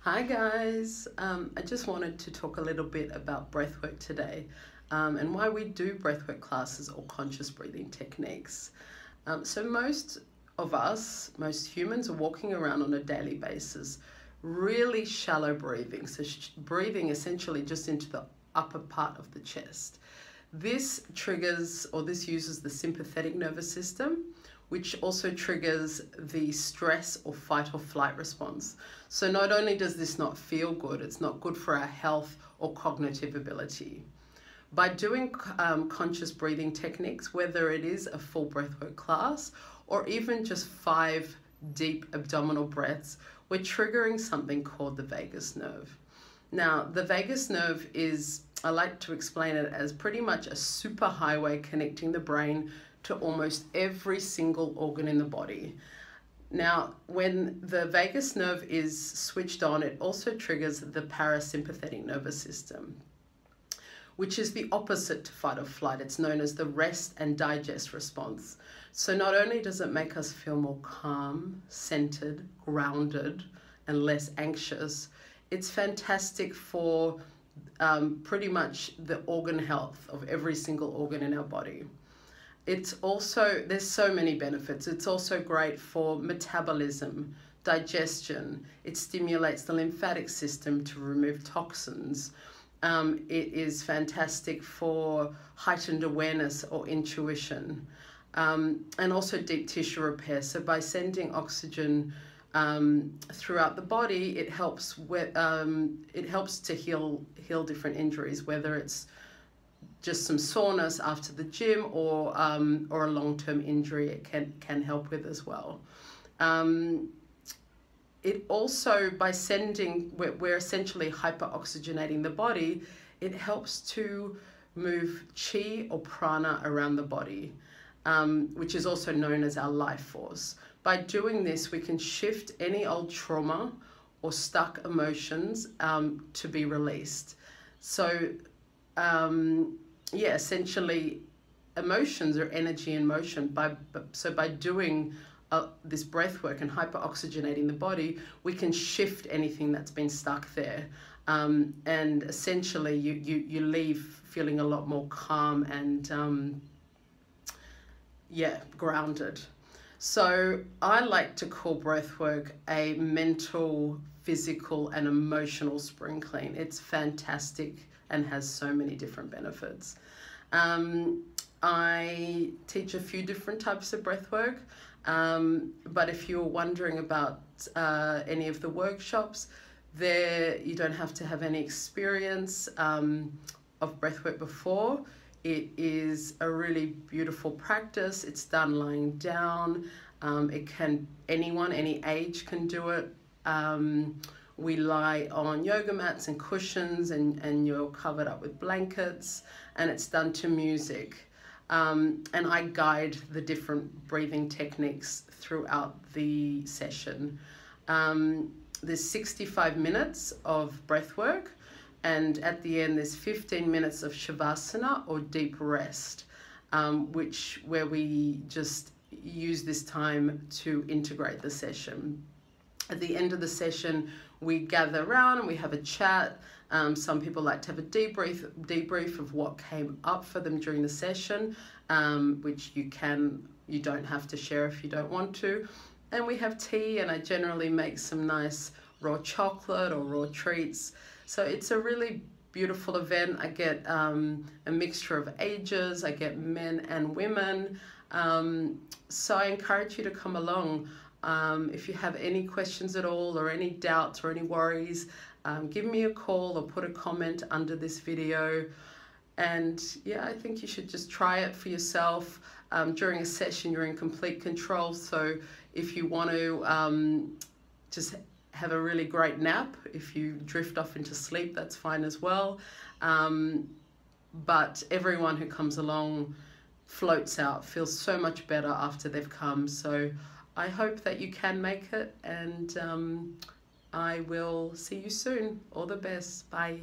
Hi guys, I just wanted to talk a little bit about breathwork today and why we do breathwork classes or conscious breathing techniques. So most of us, most humans are walking around on a daily basis, really shallow breathing, so breathing essentially just into the upper part of the chest. This triggers or this uses the sympathetic nervous system, which also triggers the stress or fight or flight response. So not only does this not feel good, it's not good for our health or cognitive ability. By doing conscious breathing techniques, whether it is a full breathwork class or even just 5 deep abdominal breaths, we're triggering something called the vagus nerve. Now, the vagus nerve is, I like to explain it as pretty much a superhighway connecting the brain to almost every single organ in the body. Now, when the vagus nerve is switched on, it also triggers the parasympathetic nervous system, which is the opposite to fight or flight. It's known as the rest and digest response. So not only does it make us feel more calm, centered, grounded, and less anxious, it's fantastic for pretty much the organ health of every single organ in our body. It's also, there's so many benefits. It's also great for metabolism, digestion. It stimulates the lymphatic system to remove toxins. It is fantastic for heightened awareness or intuition, and also deep tissue repair. So by sending oxygen throughout the body, it helps to heal different injuries, whether it's just some soreness after the gym or a long-term injury. It can help with as well. It also, by sending, we're essentially hyper-oxygenating the body. It helps to move chi or prana around the body, which is also known as our life force. By doing this, we can shift any old trauma or stuck emotions to be released. So yeah, essentially emotions are energy in motion. So by doing this breath work and hyper-oxygenating the body, we can shift anything that's been stuck there. And essentially you leave feeling a lot more calm and yeah, grounded. So I like to call breathwork a mental, physical, and emotional spring clean. It's fantastic and has so many different benefits. I teach a few different types of breathwork, but if you're wondering about any of the workshops, you don't have to have any experience of breathwork before. It is a really beautiful practice. It's done lying down. Anyone, any age can do it. We lie on yoga mats and cushions and you're covered up with blankets, and it's done to music. And I guide the different breathing techniques throughout the session. There's 65 minutes of breath work, and at the end there's 15 minutes of shavasana or deep rest, where we just use this time to integrate the session. At the end of the session, we gather around and we have a chat. Some people like to have a debrief of what came up for them during the session, which you don't have to share if you don't want to. And we have tea, and I generally make some nice raw chocolate or raw treats. So it's a really beautiful event. I get a mixture of ages. I get men and women. So I encourage you to come along. If you have any questions at all or any doubts or any worries, give me a call or put a comment under this video. And yeah, I think you should just try it for yourself. During a session, you're in complete control. So if you want to just have a really great nap, if you drift off into sleep, that's fine as well. But everyone who comes along floats out, feels so much better after they've come. So I hope that you can make it, and I will see you soon. All the best. Bye.